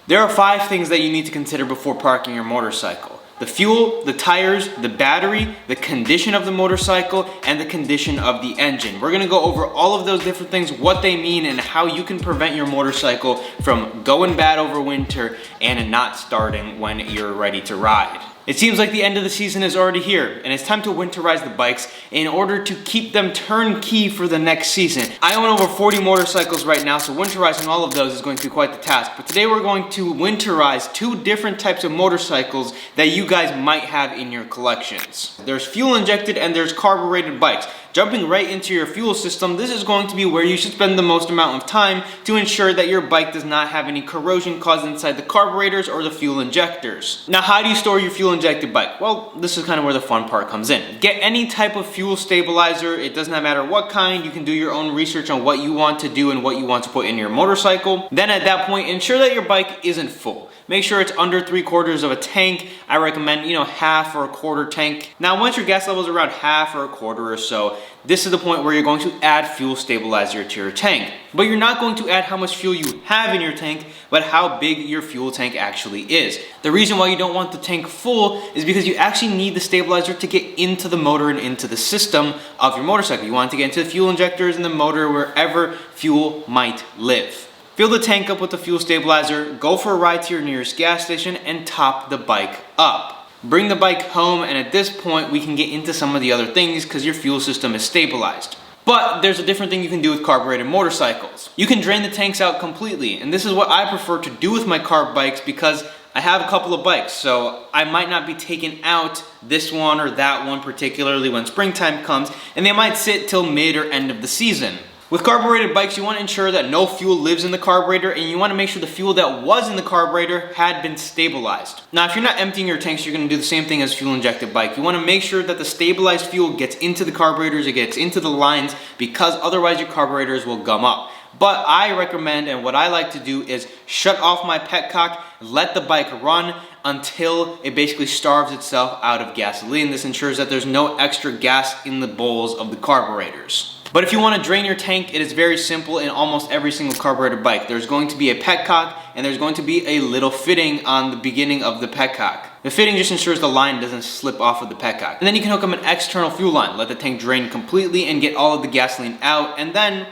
There are 5 things that you need to consider before parking your motorcycle: the fuel, the tires, the battery, the condition of the motorcycle, and the condition of the engine. We're gonna go over all of those different things, what they mean, and how you can prevent your motorcycle from going bad over winter and not starting when you're ready to ride. It seems like the end of the season is already here, and it's time to winterize the bikes in order to keep them turnkey for the next season. I own over 40 motorcycles right now, so winterizing all of those is going to be quite the task. But today we're going to winterize 2 different types of motorcycles that you guys might have in your collections. There's fuel injected and there's carbureted bikes. Jumping right into your fuel system, this is going to be where you should spend the most amount of time to ensure that your bike does not have any corrosion caused inside the carburetors or the fuel injectors. Now, how do you store your fuel injected bike? Well, this is kind of where the fun part comes in. Get any type of fuel stabilizer. It does not matter what kind. You can do your own research on what you want to do and what you want to put in your motorcycle. Then at that point, ensure that your bike isn't full. Make sure it's under 3/4 of a tank. I recommend, half or a quarter tank. Now, once your gas level is around half or a quarter or so, this is the point where you're going to add fuel stabilizer to your tank. But you're not going to add how much fuel you have in your tank, but how big your fuel tank actually is. The reason why you don't want the tank full is because you actually need the stabilizer to get into the motor and into the system of your motorcycle. You want it to get into the fuel injectors and the motor, wherever fuel might live. Fill the tank up with the fuel stabilizer, go for a ride to your nearest gas station, and top the bike up. Bring the bike home, and at this point we can get into some of the other things because your fuel system is stabilized. But there's a different thing you can do with carbureted motorcycles. You can drain the tanks out completely, and this is what I prefer to do with my carb bikes because I have a couple of bikes, so I might not be taking out this one or that one particularly when springtime comes, and they might sit till mid or end of the season. With carbureted bikes, you want to ensure that no fuel lives in the carburetor, and you want to make sure the fuel that was in the carburetor had been stabilized. Now, if you're not emptying your tanks, you're going to do the same thing as a fuel injected bike. You want to make sure that the stabilized fuel gets into the carburetors, it gets into the lines, because otherwise your carburetors will gum up. But I recommend, and what I like to do, is shut off my petcock, let the bike run until it basically starves itself out of gasoline. This ensures that there's no extra gas in the bowls of the carburetors. But if you want to drain your tank, it is very simple in almost every single carburetor bike. There's going to be a petcock and there's going to be a little fitting on the beginning of the petcock. The fitting just ensures the line doesn't slip off of the petcock. And then you can hook up an external fuel line, let the tank drain completely and get all of the gasoline out, and then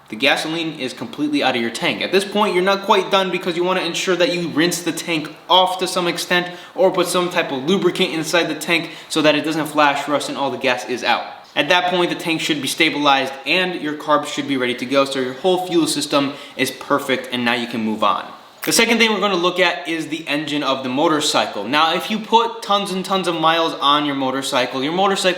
the gasoline is completely out of your tank. At this point, you're not quite done because you want to ensure that you rinse the tank off to some extent or put some type of lubricant inside the tank so that it doesn't flash rust and all the gas is out. At that point, the tank should be stabilized and your carbs should be ready to go, so your whole fuel system is perfect and now you can move on. The second thing we're going to look at is the engine of the motorcycle. Now, if you put tons and tons of miles on your motorcycle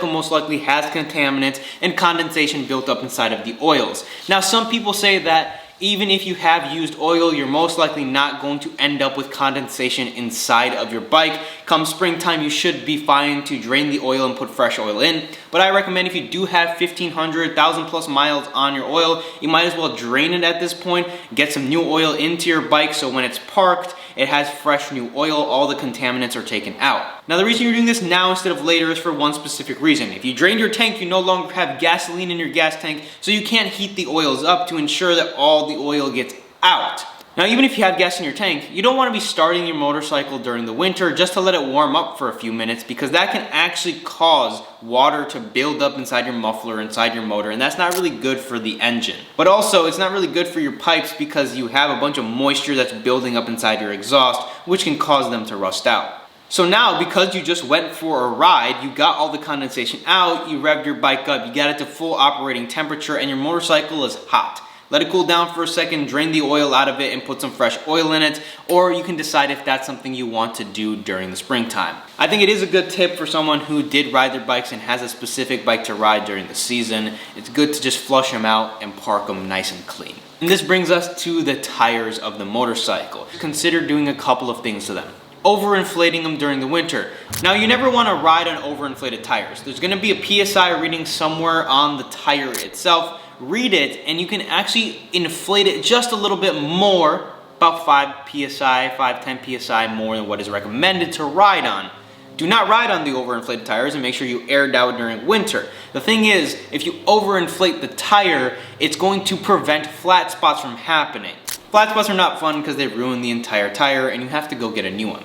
most likely has contaminants and condensation built up inside of the oils. Now, some people say that even if you have used oil, you're most likely not going to end up with condensation inside of your bike. Come springtime, you should be fine to drain the oil and put fresh oil in. But I recommend if you do have 1,500, 1,000 plus miles on your oil, you might as well drain it at this point, get some new oil into your bike so when it's parked, it has fresh new oil, all the contaminants are taken out. Now, the reason you're doing this now instead of later is for one specific reason. If you drain your tank, you no longer have gasoline in your gas tank, so you can't heat the oils up to ensure that all the oil gets out. Now, even if you have gas in your tank, you don't want to be starting your motorcycle during the winter just to let it warm up for a few minutes, because that can actually cause water to build up inside your muffler, inside your motor, and that's not really good for the engine. But also, it's not really good for your pipes because you have a bunch of moisture that's building up inside your exhaust, which can cause them to rust out. So now, because you just went for a ride, you got all the condensation out, you revved your bike up, you got it to full operating temperature, and your motorcycle is hot. Let it cool down for a second, drain the oil out of it, and put some fresh oil in it, or you can decide if that's something you want to do during the springtime. I think it is a good tip for someone who did ride their bikes and has a specific bike to ride during the season. It's good to just flush them out and park them nice and clean. And this brings us to the tires of the motorcycle. Consider doing a couple of things to them. Overinflating them during the winter. Now, you never want to ride on overinflated tires. There's going to be a PSI reading somewhere on the tire itself. Read it, and you can actually inflate it just a little bit more, about 5 psi, 5-10 psi more than what is recommended to ride on. Do not ride on the overinflated tires, and make sure you air it out during winter. The thing is, if you overinflate the tire, it's going to prevent flat spots from happening. Flat spots are not fun because they ruin the entire tire and you have to go get a new one.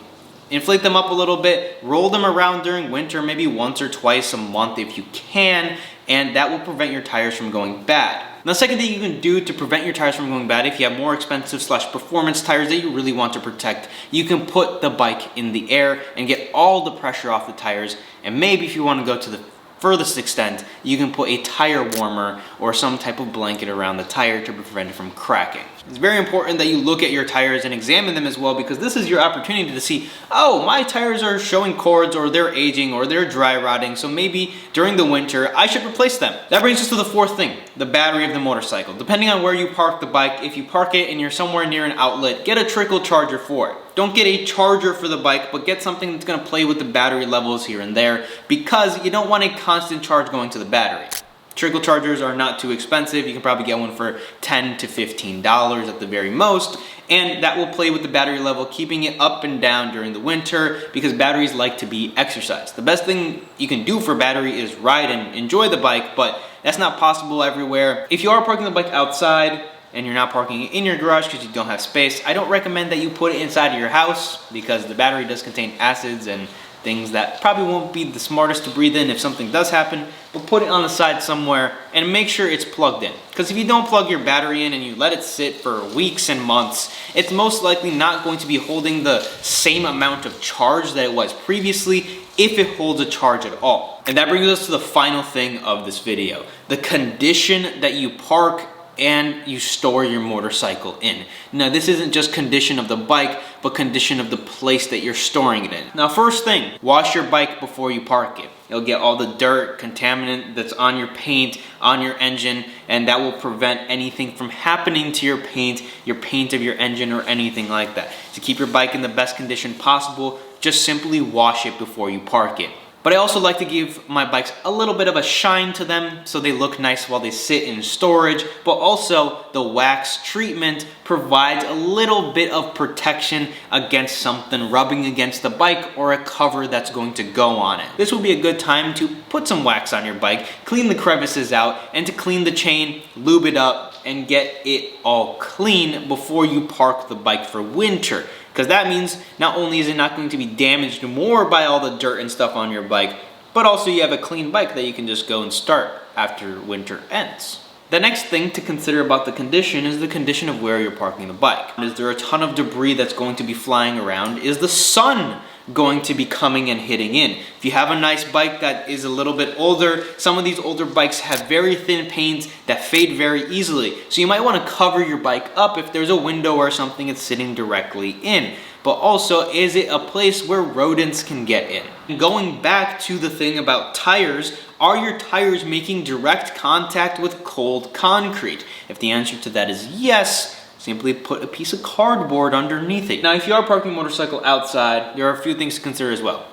Inflate them up a little bit, roll them around during winter, maybe once or twice a month if you can, and that will prevent your tires from going bad. Now, the second thing you can do to prevent your tires from going bad, if you have more expensive / performance tires that you really want to protect, you can put the bike in the air and get all the pressure off the tires. And maybe if you want to go to the furthest extent, you can put a tire warmer or some type of blanket around the tire to prevent it from cracking. It's very important that you look at your tires and examine them as well, because this is your opportunity to see, oh, my tires are showing cords or they're aging or they're dry rotting, so maybe during the winter I should replace them. That brings us to the fourth thing, the battery of the motorcycle. Depending on where you park the bike, if you park it and you're somewhere near an outlet, get a trickle charger for it. Don't get a charger for the bike, but get something that's going to play with the battery levels here and there, because you don't want a constant charge going to the battery. Trickle chargers are not too expensive. You can probably get one for $10 to $15 at the very most, and that will play with the battery level, keeping it up and down during the winter, because batteries like to be exercised. The best thing you can do for battery is ride and enjoy the bike, but that's not possible everywhere. If you are parking the bike outside and you're not parking it in your garage because you don't have space, I don't recommend that you put it inside of your house, because the battery does contain acids and things that probably won't be the smartest to breathe in if something does happen. But put it on the side somewhere and make sure it's plugged in, because if you don't plug your battery in and you let it sit for weeks and months, it's most likely not going to be holding the same amount of charge that it was previously, if it holds a charge at all. And that brings us to the final thing of this video, the condition that you park and you store your motorcycle in. Now, this isn't just condition of the bike, but condition of the place that you're storing it in. Now, first thing, wash your bike before you park it. You'll get all the dirt, contaminant that's on your paint, on your engine, and that will prevent anything from happening to your paint of your engine, or anything like that. To keep your bike in the best condition possible, just simply wash it before you park it. But I also like to give my bikes a little bit of a shine to them so they look nice while they sit in storage, but also the wax treatment provides a little bit of protection against something rubbing against the bike or a cover that's going to go on it. This would be a good time to put some wax on your bike, clean the crevices out, and to clean the chain, lube it up, and get it all clean before you park the bike for winter. Because that means not only is it not going to be damaged more by all the dirt and stuff on your bike, but also you have a clean bike that you can just go and start after winter ends. The next thing to consider about the condition is the condition of where you're parking the bike. Is there a ton of debris that's going to be flying around? Is the sun going to be coming and hitting in? If you have a nice bike that is a little bit older, some of these older bikes have very thin paints that fade very easily. So you might want to cover your bike up if there's a window or something it's sitting directly in. But also, is it a place where rodents can get in? Going back to the thing about tires, are your tires making direct contact with cold concrete? If the answer to that is yes, simply put a piece of cardboard underneath it. Now, if you are parking a motorcycle outside, there are a few things to consider as well.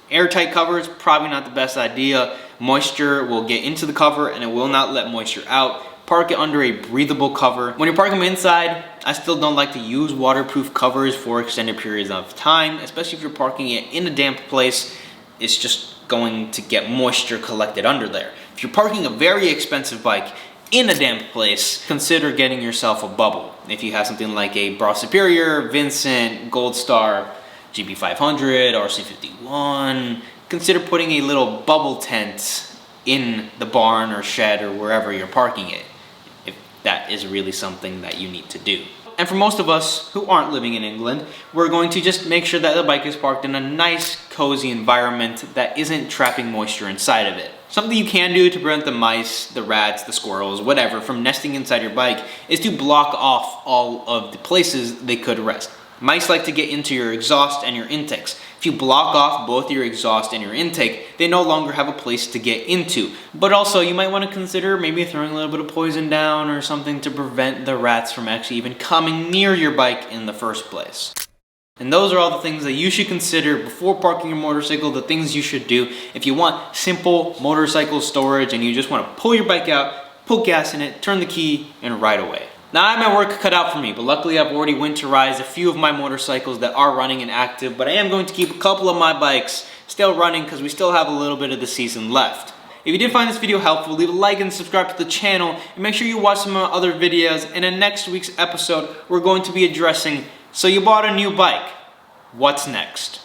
Airtight cover is probably not the best idea. Moisture will get into the cover and it will not let moisture out. Park it under a breathable cover. When you're parking them inside, I still don't like to use waterproof covers for extended periods of time, especially if you're parking it in a damp place. It's just going to get moisture collected under there. If you're parking a very expensive bike in a damp place, consider getting yourself a bubble. If you have something like a Bra Superior, Vincent, Gold Star, GB500, RC51, consider putting a little bubble tent in the barn or shed or wherever you're parking it, if that is really something that you need to do. And for most of us who aren't living in England, we're going to just make sure that the bike is parked in a nice, cozy environment that isn't trapping moisture inside of it. Something you can do to prevent the mice, the rats, the squirrels, whatever, from nesting inside your bike is to block off all of the places they could rest. Mice like to get into your exhaust and your intakes. If you block off both your exhaust and your intake, they no longer have a place to get into. But also, you might want to consider maybe throwing a little bit of poison down or something to prevent the rats from actually even coming near your bike in the first place. And those are all the things that you should consider before parking your motorcycle, the things you should do if you want simple motorcycle storage and you just want to pull your bike out, put gas in it, turn the key, and ride away. Now, I have my work cut out for me, but luckily I've already winterized a few of my motorcycles that are running and active, but I am going to keep a couple of my bikes still running because we still have a little bit of the season left. If you did find this video helpful, leave a like and subscribe to the channel, and make sure you watch some of my other videos. And in next week's episode, we're going to be addressing, so you bought a new bike, what's next?